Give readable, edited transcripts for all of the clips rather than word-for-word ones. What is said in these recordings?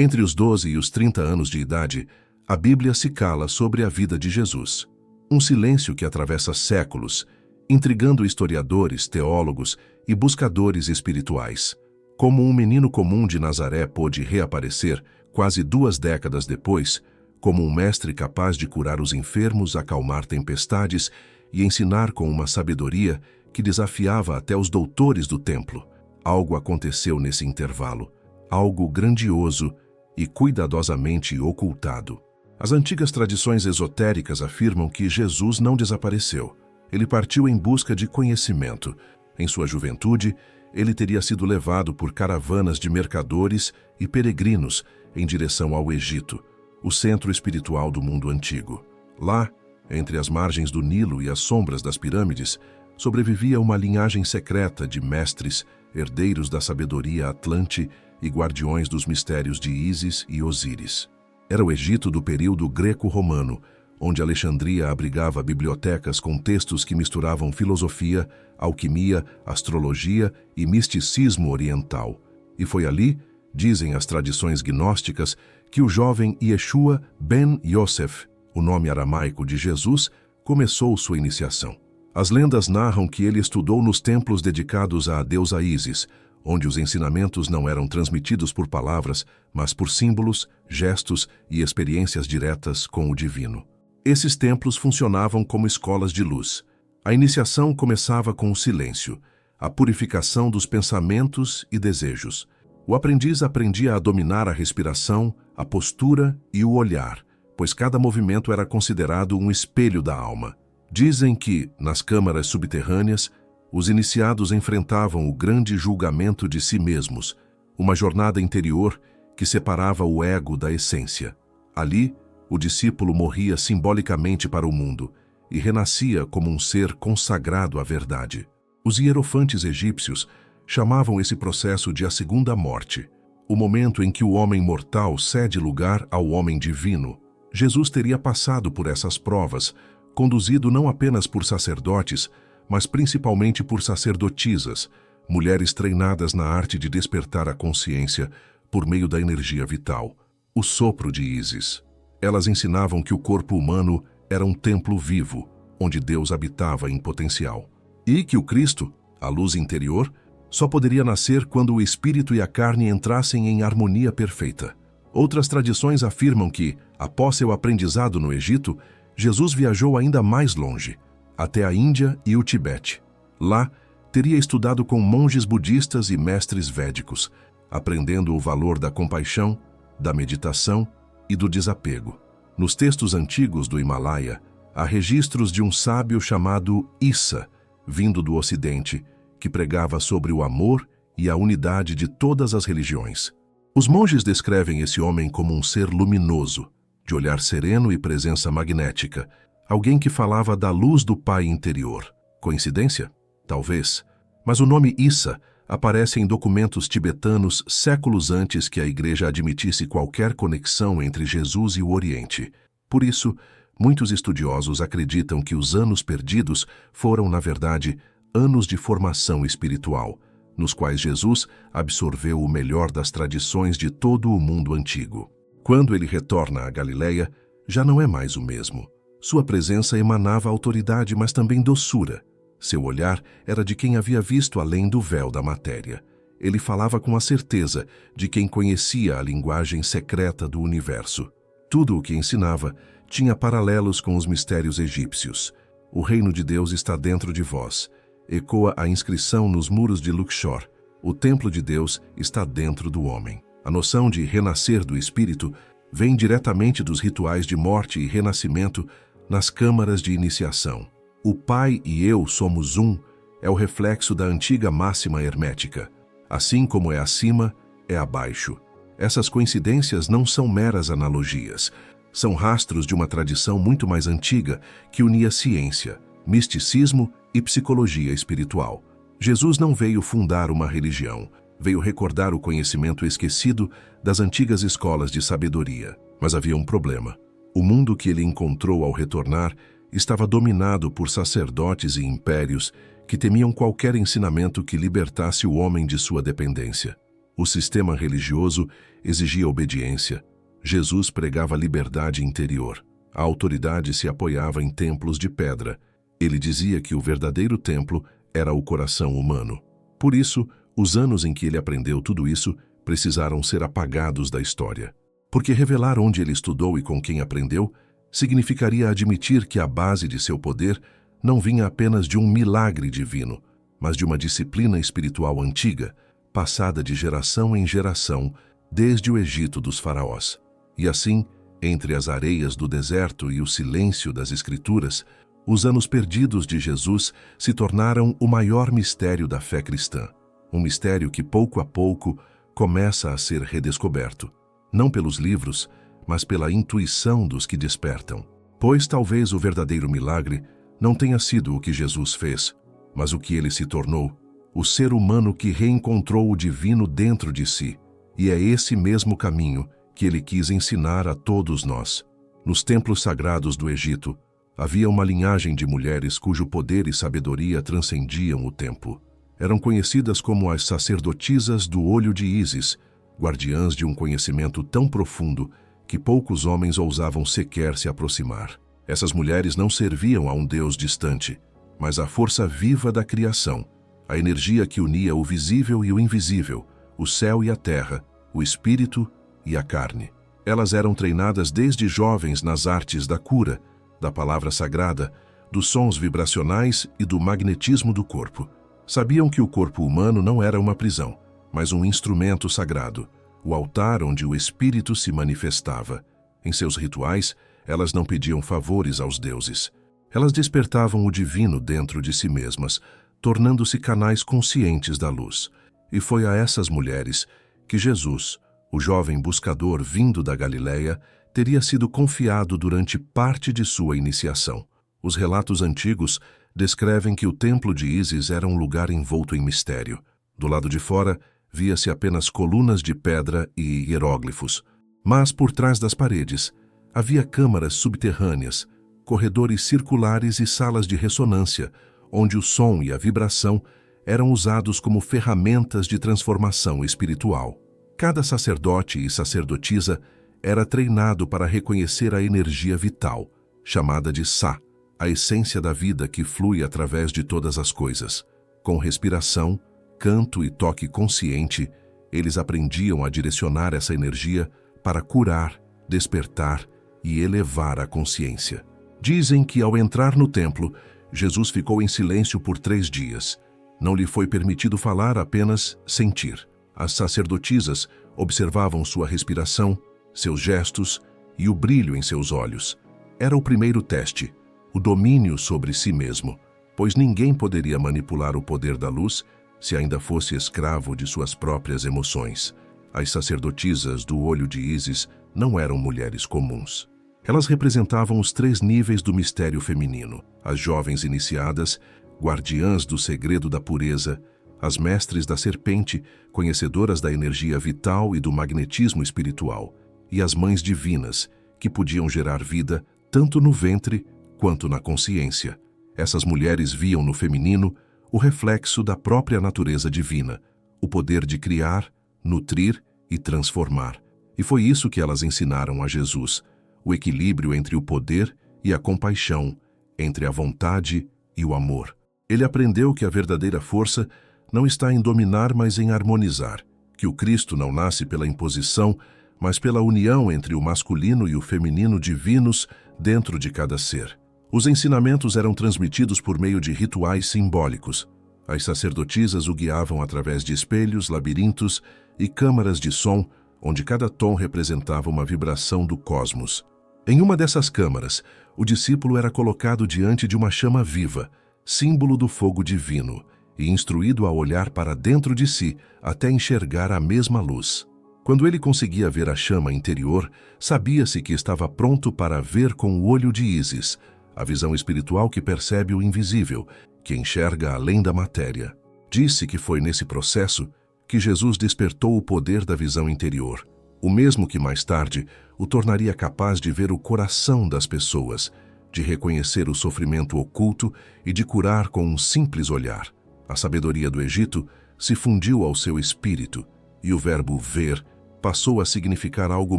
Entre os 12 e os 30 anos de idade, a Bíblia se cala sobre a vida de Jesus. Um silêncio que atravessa séculos, intrigando historiadores, teólogos e buscadores espirituais. Como um menino comum de Nazaré pôde reaparecer, quase 2 décadas depois, como um mestre capaz de curar os enfermos, acalmar tempestades e ensinar com uma sabedoria que desafiava até os doutores do templo. Algo aconteceu nesse intervalo, algo grandioso e cuidadosamente ocultado. As antigas tradições esotéricas afirmam que Jesus não desapareceu. Ele partiu em busca de conhecimento. Em sua juventude, ele teria sido levado por caravanas de mercadores e peregrinos em direção ao Egito, o centro espiritual do mundo antigo. Lá, entre as margens do Nilo e as sombras das pirâmides, sobrevivia uma linhagem secreta de mestres, herdeiros da sabedoria atlante e guardiões dos mistérios de Ísis e Osíris. Era o Egito do período greco-romano, onde Alexandria abrigava bibliotecas com textos que misturavam filosofia, alquimia, astrologia e misticismo oriental. E foi ali, dizem as tradições gnósticas, que o jovem Yeshua ben Yosef, o nome aramaico de Jesus, começou sua iniciação. As lendas narram que ele estudou nos templos dedicados à deusa Ísis, onde os ensinamentos não eram transmitidos por palavras, mas por símbolos, gestos e experiências diretas com o divino. Esses templos funcionavam como escolas de luz. A iniciação começava com o silêncio, a purificação dos pensamentos e desejos. O aprendiz aprendia a dominar a respiração, a postura e o olhar, pois cada movimento era considerado um espelho da alma. Dizem que, nas câmaras subterrâneas, os iniciados enfrentavam o grande julgamento de si mesmos, uma jornada interior que separava o ego da essência. Ali, o discípulo morria simbolicamente para o mundo e renascia como um ser consagrado à verdade. Os hierofantes egípcios chamavam esse processo de a segunda morte, o momento em que o homem mortal cede lugar ao homem divino. Jesus teria passado por essas provas, conduzido não apenas por sacerdotes, mas principalmente por sacerdotisas, mulheres treinadas na arte de despertar a consciência por meio da energia vital, o sopro de Ísis. Elas ensinavam que o corpo humano era um templo vivo, onde Deus habitava em potencial, e que o Cristo, a luz interior, só poderia nascer quando o espírito e a carne entrassem em harmonia perfeita. Outras tradições afirmam que, após seu aprendizado no Egito, Jesus viajou ainda mais longe, até a Índia e o Tibete. Lá, teria estudado com monges budistas e mestres védicos, aprendendo o valor da compaixão, da meditação e do desapego. Nos textos antigos do Himalaia, há registros de um sábio chamado Issa, vindo do Ocidente, que pregava sobre o amor e a unidade de todas as religiões. Os monges descrevem esse homem como um ser luminoso, de olhar sereno e presença magnética, alguém que falava da luz do Pai interior. Coincidência? Talvez. Mas o nome Issa aparece em documentos tibetanos séculos antes que a Igreja admitisse qualquer conexão entre Jesus e o Oriente. Por isso, muitos estudiosos acreditam que os anos perdidos foram, na verdade, anos de formação espiritual, nos quais Jesus absorveu o melhor das tradições de todo o mundo antigo. Quando ele retorna à Galileia, já não é mais o mesmo. Sua presença emanava autoridade, mas também doçura. Seu olhar era de quem havia visto além do véu da matéria. Ele falava com a certeza de quem conhecia a linguagem secreta do universo. Tudo o que ensinava tinha paralelos com os mistérios egípcios. O reino de Deus está dentro de vós. Ecoa a inscrição nos muros de Luxor. O templo de Deus está dentro do homem. A noção de renascer do espírito vem diretamente dos rituais de morte e renascimento nas câmaras de iniciação. O Pai e eu somos um é o reflexo da antiga máxima hermética. Assim como é acima, é abaixo. Essas coincidências não são meras analogias. São rastros de uma tradição muito mais antiga que unia ciência, misticismo e psicologia espiritual. Jesus não veio fundar uma religião, veio recordar o conhecimento esquecido das antigas escolas de sabedoria. Mas havia um problema. O mundo que ele encontrou ao retornar estava dominado por sacerdotes e impérios que temiam qualquer ensinamento que libertasse o homem de sua dependência. O sistema religioso exigia obediência. Jesus pregava liberdade interior. A autoridade se apoiava em templos de pedra. Ele dizia que o verdadeiro templo era o coração humano. Por isso, os anos em que ele aprendeu tudo isso precisaram ser apagados da história. Porque revelar onde ele estudou e com quem aprendeu significaria admitir que a base de seu poder não vinha apenas de um milagre divino, mas de uma disciplina espiritual antiga, passada de geração em geração, desde o Egito dos faraós. E assim, entre as areias do deserto e o silêncio das Escrituras, os anos perdidos de Jesus se tornaram o maior mistério da fé cristã. Um mistério que, pouco a pouco, começa a ser redescoberto. Não pelos livros, mas pela intuição dos que despertam. Pois talvez o verdadeiro milagre não tenha sido o que Jesus fez, mas o que ele se tornou, o ser humano que reencontrou o divino dentro de si. E é esse mesmo caminho que ele quis ensinar a todos nós. Nos templos sagrados do Egito, havia uma linhagem de mulheres cujo poder e sabedoria transcendiam o tempo. Eram conhecidas como as sacerdotisas do olho de Ísis, guardiãs de um conhecimento tão profundo que poucos homens ousavam sequer se aproximar. Essas mulheres não serviam a um Deus distante, mas à força viva da criação, a energia que unia o visível e o invisível, o céu e a terra, o espírito e a carne. Elas eram treinadas desde jovens nas artes da cura, da palavra sagrada, dos sons vibracionais e do magnetismo do corpo. Sabiam que o corpo humano não era uma prisão, mas um instrumento sagrado, o altar onde o espírito se manifestava. Em seus rituais, elas não pediam favores aos deuses. Elas despertavam o divino dentro de si mesmas, tornando-se canais conscientes da luz. E foi a essas mulheres que Jesus, o jovem buscador vindo da Galileia, teria sido confiado durante parte de sua iniciação. Os relatos antigos descrevem que o templo de Ísis era um lugar envolto em mistério. Do lado de fora, via-se apenas colunas de pedra e hieróglifos. Mas por trás das paredes, havia câmaras subterrâneas, corredores circulares e salas de ressonância, onde o som e a vibração eram usados como ferramentas de transformação espiritual. Cada sacerdote e sacerdotisa era treinado para reconhecer a energia vital, chamada de Sa, a essência da vida que flui através de todas as coisas. Com respiração, canto e toque consciente, eles aprendiam a direcionar essa energia para curar, despertar e elevar a consciência. Dizem que ao entrar no templo, Jesus ficou em silêncio por 3 dias. Não lhe foi permitido falar, apenas sentir. As sacerdotisas observavam sua respiração, seus gestos e o brilho em seus olhos. Era o primeiro teste, o domínio sobre si mesmo, pois ninguém poderia manipular o poder da luz se ainda fosse escravo de suas próprias emoções. As sacerdotisas do olho de Ísis não eram mulheres comuns. Elas representavam os 3 níveis do mistério feminino: as jovens iniciadas, guardiãs do segredo da pureza, as mestres da serpente, conhecedoras da energia vital e do magnetismo espiritual, e as mães divinas, que podiam gerar vida tanto no ventre quanto na consciência. Essas mulheres viam no feminino o reflexo da própria natureza divina, o poder de criar, nutrir e transformar. E foi isso que elas ensinaram a Jesus, o equilíbrio entre o poder e a compaixão, entre a vontade e o amor. Ele aprendeu que a verdadeira força não está em dominar, mas em harmonizar, que o Cristo não nasce pela imposição, mas pela união entre o masculino e o feminino divinos dentro de cada ser. Os ensinamentos eram transmitidos por meio de rituais simbólicos. As sacerdotisas o guiavam através de espelhos, labirintos e câmaras de som, onde cada tom representava uma vibração do cosmos. Em uma dessas câmaras, o discípulo era colocado diante de uma chama viva, símbolo do fogo divino, e instruído a olhar para dentro de si até enxergar a mesma luz. Quando ele conseguia ver a chama interior, sabia-se que estava pronto para ver com o olho de Ísis, a visão espiritual que percebe o invisível, que enxerga além da matéria. Disse que foi nesse processo que Jesus despertou o poder da visão interior, o mesmo que mais tarde o tornaria capaz de ver o coração das pessoas, de reconhecer o sofrimento oculto e de curar com um simples olhar. A sabedoria do Egito se fundiu ao seu espírito, e o verbo ver passou a significar algo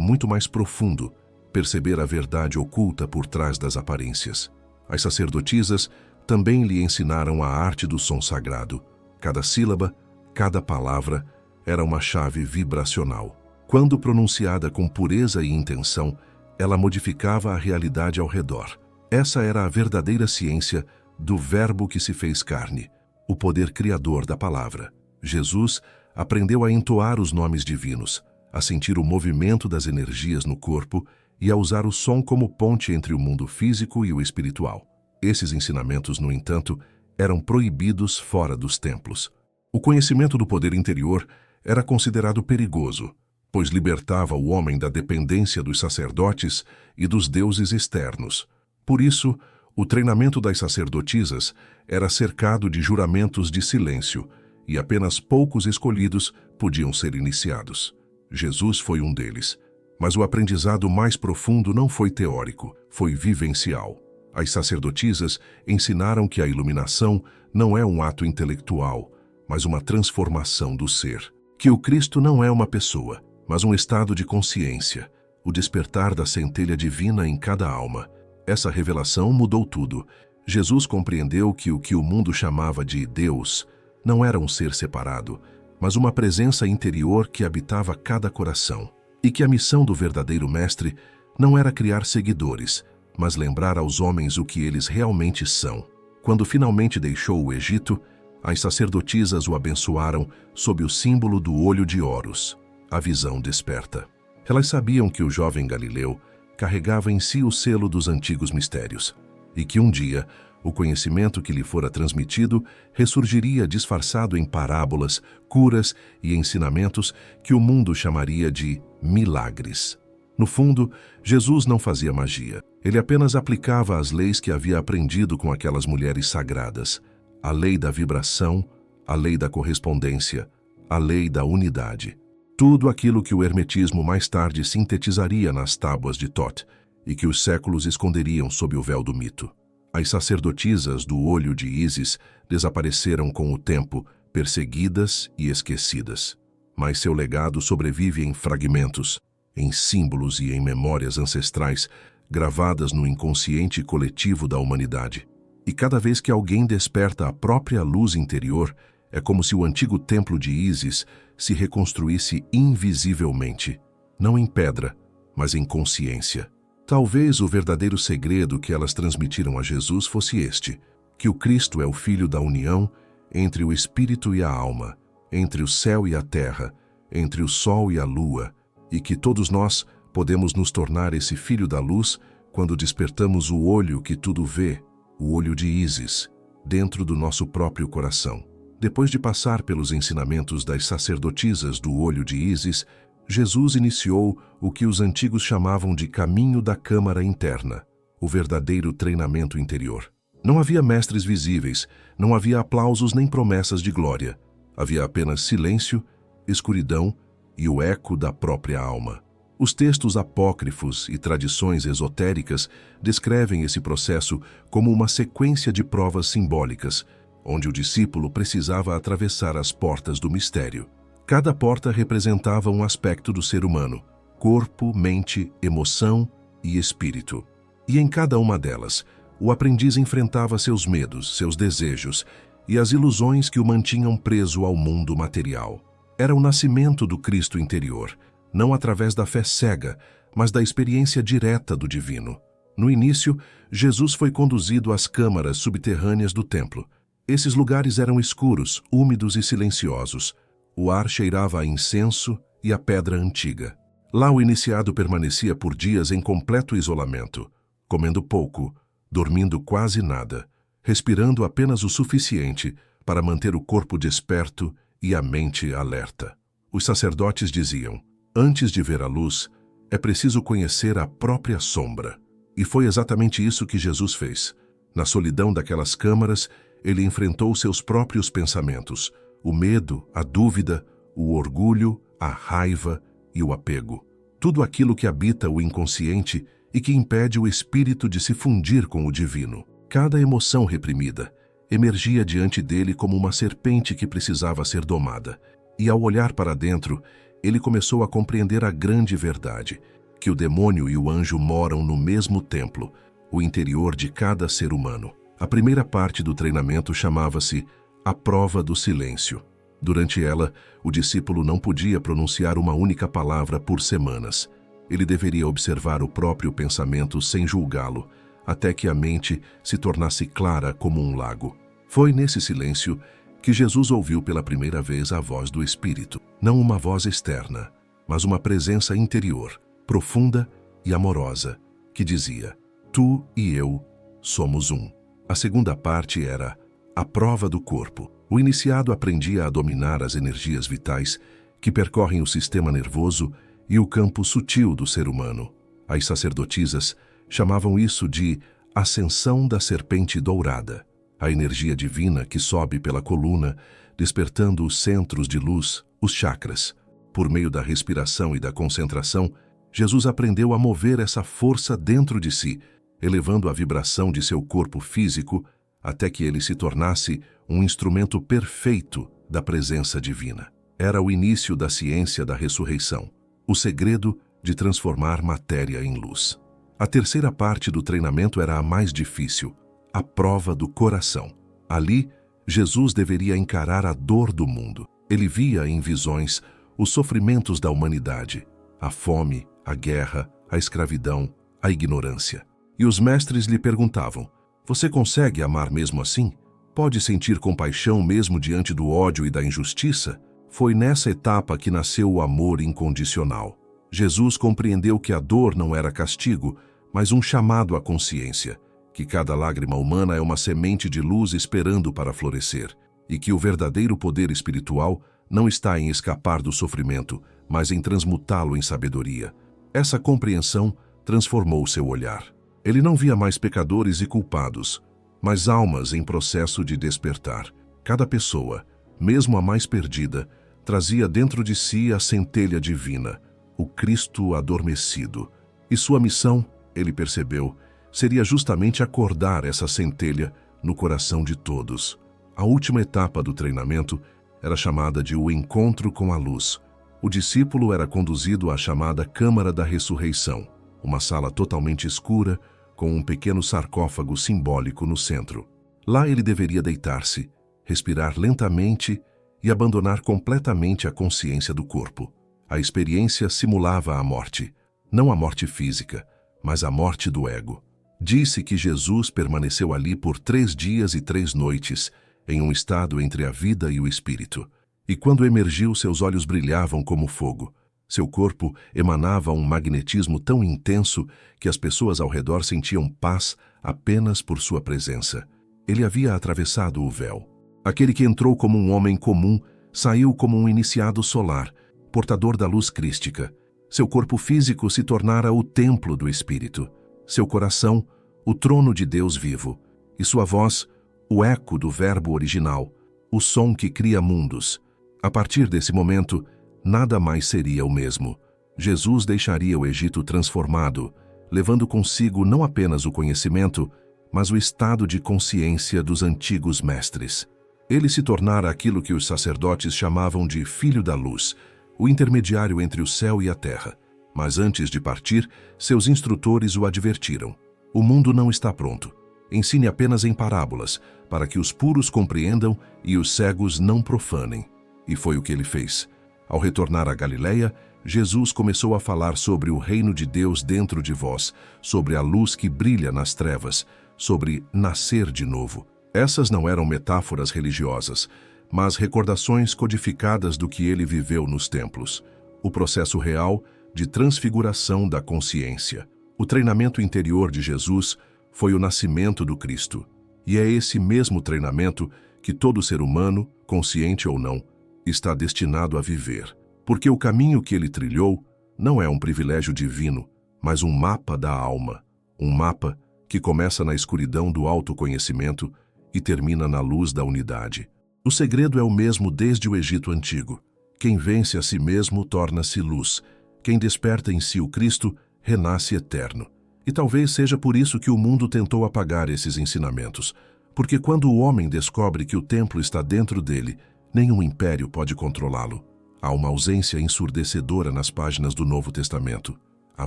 muito mais profundo, perceber a verdade oculta por trás das aparências. As sacerdotisas também lhe ensinaram a arte do som sagrado. Cada sílaba, cada palavra era uma chave vibracional. Quando pronunciada com pureza e intenção, ela modificava a realidade ao redor. Essa era a verdadeira ciência do Verbo que se fez carne, o poder criador da palavra. Jesus aprendeu a entoar os nomes divinos, a sentir o movimento das energias no corpo e a usar o som como ponte entre o mundo físico e o espiritual. Esses ensinamentos, no entanto, eram proibidos fora dos templos. O conhecimento do poder interior era considerado perigoso, pois libertava o homem da dependência dos sacerdotes e dos deuses externos. Por isso, o treinamento das sacerdotisas era cercado de juramentos de silêncio, e apenas poucos escolhidos podiam ser iniciados. Jesus foi um deles. Mas o aprendizado mais profundo não foi teórico, foi vivencial. As sacerdotisas ensinaram que a iluminação não é um ato intelectual, mas uma transformação do ser. Que o Cristo não é uma pessoa, mas um estado de consciência, o despertar da centelha divina em cada alma. Essa revelação mudou tudo. Jesus compreendeu que o o mundo chamava de Deus não era um ser separado, mas uma presença interior que habitava cada coração. E que a missão do verdadeiro mestre não era criar seguidores, mas lembrar aos homens o que eles realmente são. Quando finalmente deixou o Egito, as sacerdotisas o abençoaram sob o símbolo do olho de Horus, a visão desperta. Elas sabiam que o jovem Galileu carregava em si o selo dos antigos mistérios, e que um dia o conhecimento que lhe fora transmitido ressurgiria disfarçado em parábolas, curas e ensinamentos que o mundo chamaria de milagres. No fundo, Jesus não fazia magia. Ele apenas aplicava as leis que havia aprendido com aquelas mulheres sagradas. A lei da vibração, a lei da correspondência, a lei da unidade. Tudo aquilo que o hermetismo mais tarde sintetizaria nas tábuas de Thoth e que os séculos esconderiam sob o véu do mito. As sacerdotisas do olho de Ísis desapareceram com o tempo, perseguidas e esquecidas. Mas seu legado sobrevive em fragmentos, em símbolos e em memórias ancestrais gravadas no inconsciente coletivo da humanidade. E cada vez que alguém desperta a própria luz interior, é como se o antigo templo de Ísis se reconstruísse invisivelmente, não em pedra, mas em consciência. Talvez o verdadeiro segredo que elas transmitiram a Jesus fosse este, que o Cristo é o Filho da união entre o Espírito e a alma, entre o céu e a terra, entre o sol e a lua, e que todos nós podemos nos tornar esse Filho da luz quando despertamos o olho que tudo vê, o olho de Ísis, dentro do nosso próprio coração. Depois de passar pelos ensinamentos das sacerdotisas do olho de Ísis, Jesus iniciou o que os antigos chamavam de caminho da câmara interna, o verdadeiro treinamento interior. Não havia mestres visíveis, não havia aplausos nem promessas de glória. Havia apenas silêncio, escuridão e o eco da própria alma. Os textos apócrifos e tradições esotéricas descrevem esse processo como uma sequência de provas simbólicas, onde o discípulo precisava atravessar as portas do mistério. Cada porta representava um aspecto do ser humano: corpo, mente, emoção e espírito. E em cada uma delas, o aprendiz enfrentava seus medos, seus desejos e as ilusões que o mantinham preso ao mundo material. Era o nascimento do Cristo interior, não através da fé cega, mas da experiência direta do divino. No início, Jesus foi conduzido às câmaras subterrâneas do templo. Esses lugares eram escuros, úmidos e silenciosos. O ar cheirava a incenso e a pedra antiga. Lá o iniciado permanecia por dias em completo isolamento, comendo pouco, dormindo quase nada, respirando apenas o suficiente para manter o corpo desperto e a mente alerta. Os sacerdotes diziam: antes de ver a luz, é preciso conhecer a própria sombra. E foi exatamente isso que Jesus fez. Na solidão daquelas câmaras, ele enfrentou seus próprios pensamentos, o medo, a dúvida, o orgulho, a raiva e o apego. Tudo aquilo que habita o inconsciente e que impede o espírito de se fundir com o divino. Cada emoção reprimida emergia diante dele como uma serpente que precisava ser domada. E ao olhar para dentro, ele começou a compreender a grande verdade, que o demônio e o anjo moram no mesmo templo, o interior de cada ser humano. A primeira parte do treinamento chamava-se a prova do silêncio. Durante ela, o discípulo não podia pronunciar uma única palavra por semanas. Ele deveria observar o próprio pensamento sem julgá-lo, até que a mente se tornasse clara como um lago. Foi nesse silêncio que Jesus ouviu pela primeira vez a voz do Espírito. Não uma voz externa, mas uma presença interior, profunda e amorosa, que dizia: Tu e eu somos um. A segunda parte era a prova do corpo. O iniciado aprendia a dominar as energias vitais que percorrem o sistema nervoso e o campo sutil do ser humano. As sacerdotisas chamavam isso de ascensão da serpente dourada, a energia divina que sobe pela coluna, despertando os centros de luz, os chakras. Por meio da respiração e da concentração, Jesus aprendeu a mover essa força dentro de si, elevando a vibração de seu corpo físico até que ele se tornasse um instrumento perfeito da presença divina. Era o início da ciência da ressurreição, o segredo de transformar matéria em luz. A terceira parte do treinamento era a mais difícil, a prova do coração. Ali, Jesus deveria encarar a dor do mundo. Ele via em visões os sofrimentos da humanidade, a fome, a guerra, a escravidão, a ignorância. E os mestres lhe perguntavam: Você consegue amar mesmo assim? Pode sentir compaixão mesmo diante do ódio e da injustiça? Foi nessa etapa que nasceu o amor incondicional. Jesus compreendeu que a dor não era castigo, mas um chamado à consciência, que cada lágrima humana é uma semente de luz esperando para florescer, e que o verdadeiro poder espiritual não está em escapar do sofrimento, mas em transmutá-lo em sabedoria. Essa compreensão transformou seu olhar. Ele não via mais pecadores e culpados, mas almas em processo de despertar. Cada pessoa, mesmo a mais perdida, trazia dentro de si a centelha divina, o Cristo adormecido. E sua missão, ele percebeu, seria justamente acordar essa centelha no coração de todos. A última etapa do treinamento era chamada de o encontro com a luz. O discípulo era conduzido à chamada Câmara da Ressurreição, uma sala totalmente escura, com um pequeno sarcófago simbólico no centro. Lá ele deveria deitar-se, respirar lentamente e abandonar completamente a consciência do corpo. A experiência simulava a morte, não a morte física, mas a morte do ego. Disse que Jesus permaneceu ali por 3 dias e 3 noites, em um estado entre a vida e o espírito. E quando emergiu, seus olhos brilhavam como fogo. Seu corpo emanava um magnetismo tão intenso que as pessoas ao redor sentiam paz apenas por sua presença. Ele havia atravessado o véu. Aquele que entrou como um homem comum saiu como um iniciado solar, portador da luz crística. Seu corpo físico se tornara o templo do Espírito. Seu coração, o trono de Deus vivo. E sua voz, o eco do verbo original, o som que cria mundos. A partir desse momento, nada mais seria o mesmo. Jesus deixaria o Egito transformado, levando consigo não apenas o conhecimento, mas o estado de consciência dos antigos mestres. Ele se tornara aquilo que os sacerdotes chamavam de Filho da Luz, o intermediário entre o céu e a terra. Mas antes de partir, seus instrutores o advertiram: o mundo não está pronto. Ensine apenas em parábolas, para que os puros compreendam e os cegos não profanem. E foi o que ele fez. Ao retornar à Galileia, Jesus começou a falar sobre o reino de Deus dentro de vós, sobre a luz que brilha nas trevas, sobre nascer de novo. Essas não eram metáforas religiosas, mas recordações codificadas do que ele viveu nos templos. O processo real de transfiguração da consciência. O treinamento interior de Jesus foi o nascimento do Cristo. E é esse mesmo treinamento que todo ser humano, consciente ou não, está destinado a viver. Porque o caminho que ele trilhou não é um privilégio divino, mas um mapa da alma. Um mapa que começa na escuridão do autoconhecimento e termina na luz da unidade. O segredo é o mesmo desde o Egito Antigo. Quem vence a si mesmo torna-se luz. Quem desperta em si o Cristo renasce eterno. E talvez seja por isso que o mundo tentou apagar esses ensinamentos. Porque quando o homem descobre que o templo está dentro dele, nenhum império pode controlá-lo. Há uma ausência ensurdecedora nas páginas do Novo Testamento, a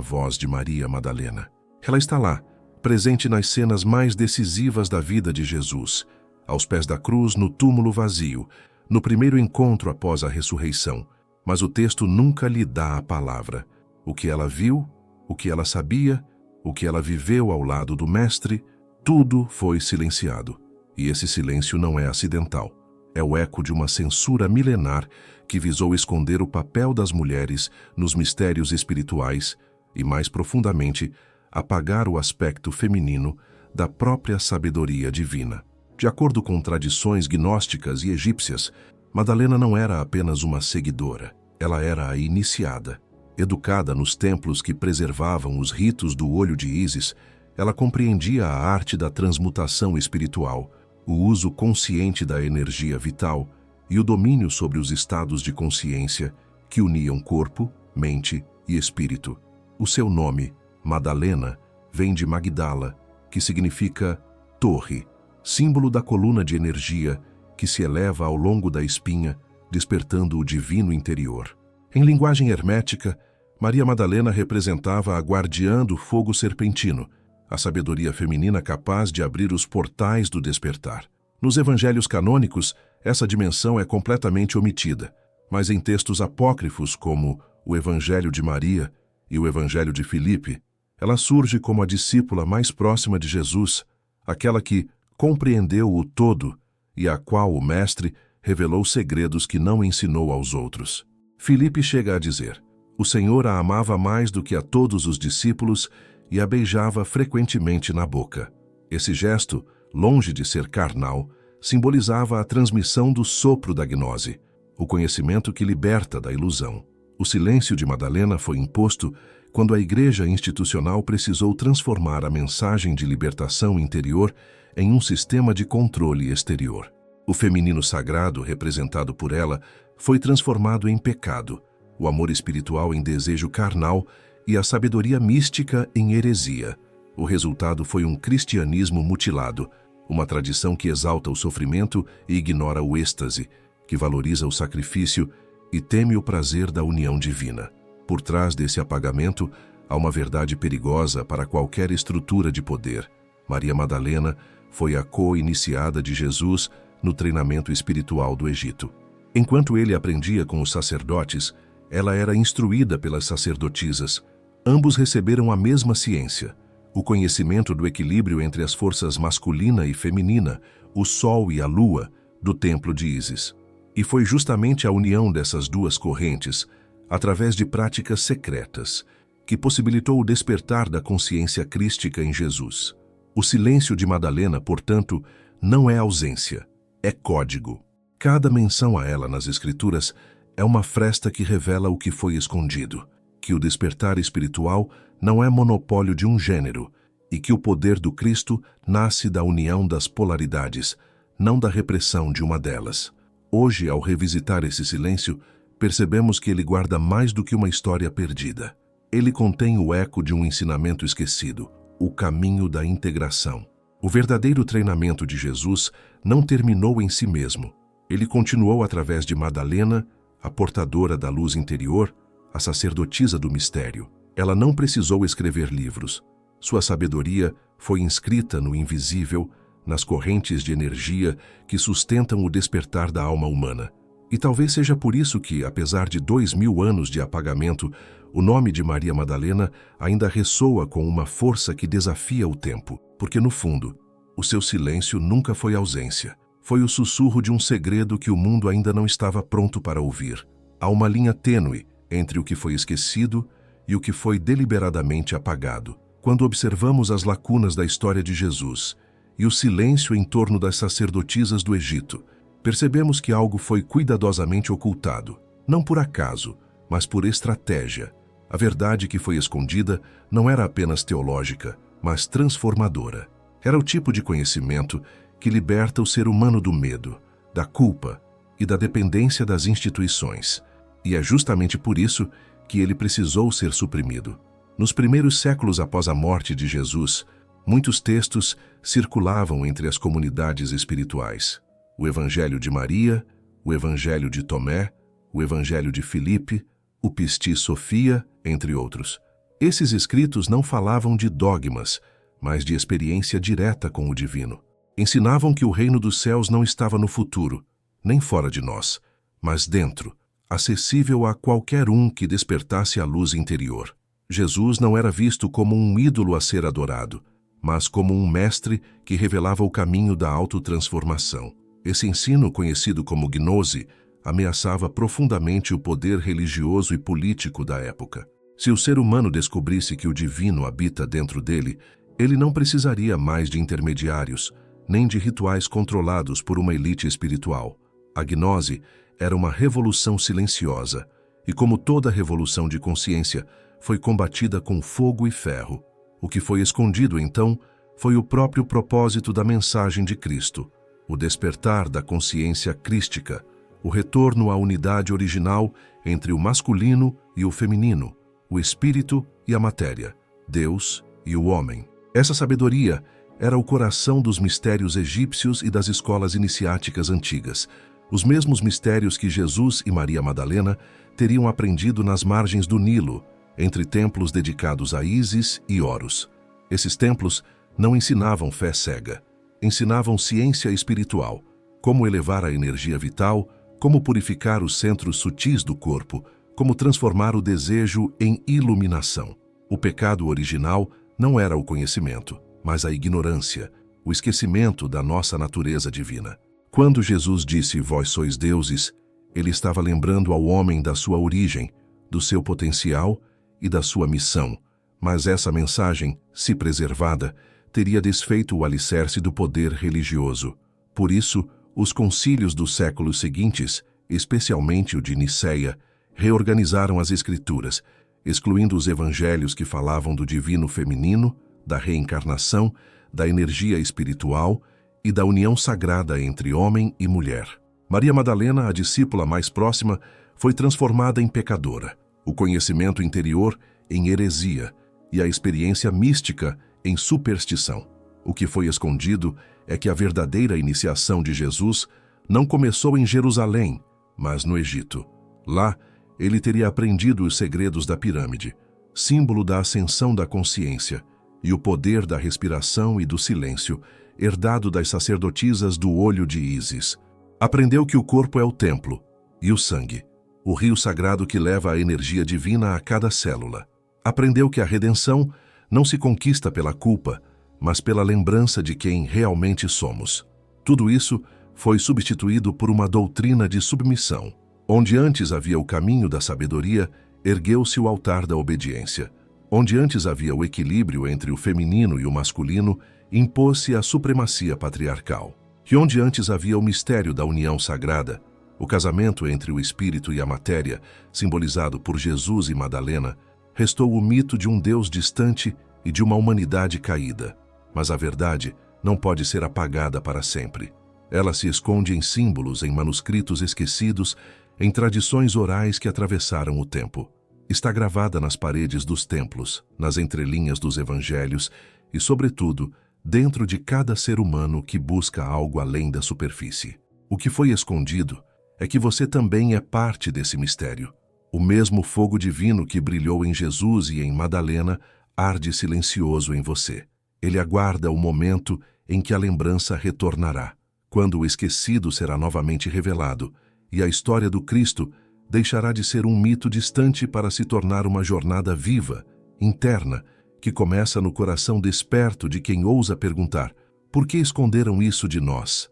voz de Maria Madalena. Ela está lá, presente nas cenas mais decisivas da vida de Jesus, aos pés da cruz, no túmulo vazio, no primeiro encontro após a ressurreição. Mas o texto nunca lhe dá a palavra. O que ela viu, o que ela sabia, o que ela viveu ao lado do Mestre, tudo foi silenciado. E esse silêncio não é acidental. É o eco de uma censura milenar que visou esconder o papel das mulheres nos mistérios espirituais e, mais profundamente, apagar o aspecto feminino da própria sabedoria divina. De acordo com tradições gnósticas e egípcias, Madalena não era apenas uma seguidora, ela era a iniciada. Educada nos templos que preservavam os ritos do olho de Ísis, ela compreendia a arte da transmutação espiritual, o uso consciente da energia vital e o domínio sobre os estados de consciência que uniam corpo, mente e espírito. O seu nome, Madalena, vem de Magdala, que significa torre, símbolo da coluna de energia que se eleva ao longo da espinha, despertando o divino interior. Em linguagem hermética, Maria Madalena representava a guardiã do fogo serpentino, a sabedoria feminina capaz de abrir os portais do despertar. Nos evangelhos canônicos, essa dimensão é completamente omitida, mas em textos apócrifos como o Evangelho de Maria e o Evangelho de Filipe, ela surge como a discípula mais próxima de Jesus, aquela que compreendeu o todo e à qual o Mestre revelou segredos que não ensinou aos outros. Filipe chega a dizer: o Senhor a amava mais do que a todos os discípulos e a beijava frequentemente na boca. Esse gesto, longe de ser carnal, simbolizava a transmissão do sopro da gnose, o conhecimento que liberta da ilusão. O silêncio de Madalena foi imposto quando a Igreja institucional precisou transformar a mensagem de libertação interior em um sistema de controle exterior. O feminino sagrado, representado por ela, foi transformado em pecado, o amor espiritual em desejo carnal e a sabedoria mística em heresia. O resultado foi um cristianismo mutilado, uma tradição que exalta o sofrimento e ignora o êxtase, que valoriza o sacrifício e teme o prazer da união divina. Por trás desse apagamento, há uma verdade perigosa para qualquer estrutura de poder. Maria Madalena foi a co-iniciada de Jesus no treinamento espiritual do Egito. Enquanto ele aprendia com os sacerdotes, ela era instruída pelas sacerdotisas. Ambos receberam a mesma ciência, o conhecimento do equilíbrio entre as forças masculina e feminina, o sol e a lua, do templo de Ísis. E foi justamente a união dessas duas correntes, através de práticas secretas, que possibilitou o despertar da consciência crística em Jesus. O silêncio de Madalena, portanto, não é ausência, é código. Cada menção a ela nas Escrituras é uma fresta que revela o que foi escondido, que o despertar espiritual não é monopólio de um gênero e que o poder do Cristo nasce da união das polaridades, não da repressão de uma delas. Hoje, ao revisitar esse silêncio, percebemos que ele guarda mais do que uma história perdida. Ele contém o eco de um ensinamento esquecido, o caminho da integração. O verdadeiro treinamento de Jesus não terminou em si mesmo. Ele continuou através de Madalena, a portadora da luz interior, a sacerdotisa do mistério. Ela não precisou escrever livros. Sua sabedoria foi inscrita no invisível, nas correntes de energia que sustentam o despertar da alma humana. E talvez seja por isso que, apesar de 2000 anos de apagamento, o nome de Maria Madalena ainda ressoa com uma força que desafia o tempo, porque, no fundo, o seu silêncio nunca foi ausência. Foi o sussurro de um segredo que o mundo ainda não estava pronto para ouvir. Há uma linha tênue entre o que foi esquecido e o que foi deliberadamente apagado. Quando observamos as lacunas da história de Jesus e o silêncio em torno das sacerdotisas do Egito, percebemos que algo foi cuidadosamente ocultado, não por acaso, mas por estratégia. A verdade que foi escondida não era apenas teológica, mas transformadora. Era o tipo de conhecimento que liberta o ser humano do medo, da culpa e da dependência das instituições. E é justamente por isso que ele precisou ser suprimido. Nos primeiros séculos após a morte de Jesus, muitos textos circulavam entre as comunidades espirituais. O Evangelho de Maria, o Evangelho de Tomé, o Evangelho de Filipe, o Pistis Sophia, entre outros. Esses escritos não falavam de dogmas, mas de experiência direta com o divino. Ensinavam que o reino dos céus não estava no futuro, nem fora de nós, mas dentro, acessível a qualquer um que despertasse a luz interior. Jesus não era visto como um ídolo a ser adorado, mas como um mestre que revelava o caminho da autotransformação. Esse ensino, conhecido como gnose, ameaçava profundamente o poder religioso e político da época. Se o ser humano descobrisse que o divino habita dentro dele, ele não precisaria mais de intermediários, nem de rituais controlados por uma elite espiritual. A gnose era uma revolução silenciosa, e como toda revolução de consciência, foi combatida com fogo e ferro. O que foi escondido, então, foi o próprio propósito da mensagem de Cristo, o despertar da consciência crística, o retorno à unidade original entre o masculino e o feminino, o espírito e a matéria, Deus e o homem. Essa sabedoria era o coração dos mistérios egípcios e das escolas iniciáticas antigas, os mesmos mistérios que Jesus e Maria Madalena teriam aprendido nas margens do Nilo, entre templos dedicados a Ísis e Horus. Esses templos não ensinavam fé cega, ensinavam ciência espiritual, como elevar a energia vital, como purificar os centros sutis do corpo, como transformar o desejo em iluminação. O pecado original não era o conhecimento, mas a ignorância, o esquecimento da nossa natureza divina. Quando Jesus disse, vós sois deuses, ele estava lembrando ao homem da sua origem, do seu potencial e da sua missão, mas essa mensagem, se preservada, teria desfeito o alicerce do poder religioso. Por isso, os concílios dos séculos seguintes, especialmente o de Nicéia, reorganizaram as Escrituras, excluindo os evangelhos que falavam do divino feminino, da reencarnação, da energia espiritual e da união sagrada entre homem e mulher. Maria Madalena, a discípula mais próxima, foi transformada em pecadora, o conhecimento interior em heresia e a experiência mística em superstição. O que foi escondido é que a verdadeira iniciação de Jesus não começou em Jerusalém, mas no Egito. Lá, ele teria aprendido os segredos da pirâmide, símbolo da ascensão da consciência, e o poder da respiração e do silêncio, herdado das sacerdotisas do olho de Ísis. Aprendeu que o corpo é o templo, e o sangue, o rio sagrado que leva a energia divina a cada célula. Aprendeu que a redenção não se conquista pela culpa, mas pela lembrança de quem realmente somos. Tudo isso foi substituído por uma doutrina de submissão. Onde antes havia o caminho da sabedoria, ergueu-se o altar da obediência. Onde antes havia o equilíbrio entre o feminino e o masculino, impôs-se a supremacia patriarcal. E onde antes havia o mistério da união sagrada, o casamento entre o espírito e a matéria, simbolizado por Jesus e Madalena, restou o mito de um Deus distante e de uma humanidade caída. Mas a verdade não pode ser apagada para sempre. Ela se esconde em símbolos, em manuscritos esquecidos, em tradições orais que atravessaram o tempo. Está gravada nas paredes dos templos, nas entrelinhas dos evangelhos e, sobretudo, dentro de cada ser humano que busca algo além da superfície. O que foi escondido é que você também é parte desse mistério. O mesmo fogo divino que brilhou em Jesus e em Madalena arde silencioso em você. Ele aguarda o momento em que a lembrança retornará, quando o esquecido será novamente revelado, e a história do Cristo deixará de ser um mito distante para se tornar uma jornada viva, interna, que começa no coração desperto de quem ousa perguntar: por que esconderam isso de nós?